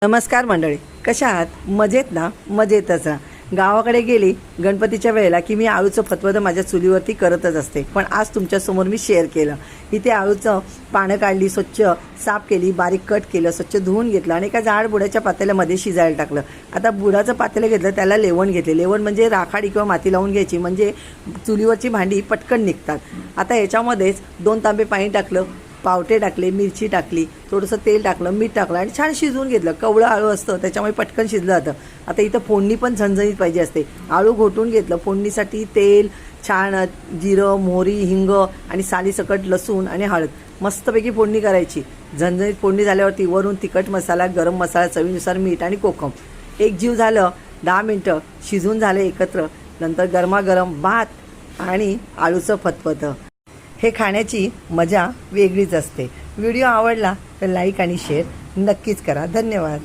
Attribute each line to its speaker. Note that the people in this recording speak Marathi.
Speaker 1: नमस्कार मंडळी, कशा आहात? मजेत ना? मजेतच राहा. गावाकडे गेली गणपतीच्या वेळेला की मी आळूचं फतफदं माझ्या चुलीवरती करतच असते, पण आज तुमच्यासमोर मी शेअर केलं. इथे आळूचं पानं काढली, स्वच्छ साफ केली, बारीक कट केलं, स्वच्छ धुवून घेतलं आणि एका जाड बुडाच्या पातेल्यामध्ये शिजायला टाकलं. आता बुडाचं पातेलं घेतलं, त्याला लेवण घेतले. लेवण म्हणजे राखाडी किंवा माती लावून घ्यायची, म्हणजे चुलीवरची भांडी पटकन निघतात. आता याच्यामध्येच 2 तांबे पाणी टाकलं, पावटे टाकले, मिरची टाकली, थोडंसं तेल टाकलं, मीठ टाकलं आणि छान शिजवून घेतलं. कवळं आळू असतं त्याच्यामुळे पटकन शिजलं जातं. आता इथं फोडणी पण झणझणीत पाहिजे असते. आळू घोटून घेतलं. फोडणीसाठी तेल, छान जिरं, मोहरी, हिंग आणि सालीसकट लसूण आणि हळद मस्तपैकी फोडणी करायची. झणझणीत फोडणी झाल्यावरती वरून तिखट मसाला, गरम मसाला, चवीनुसार मीठ आणि कोकम एक जीव झालं. 10 मिनटं शिजून झाले एकत्र. नंतर गरमागरम भात आणि आळूचं फतफदं. हे खाण्याची मजा वेगळीच असते. व्हिडिओ आवडला तर लाईक आणि शेअर नक्कीच करा. धन्यवाद.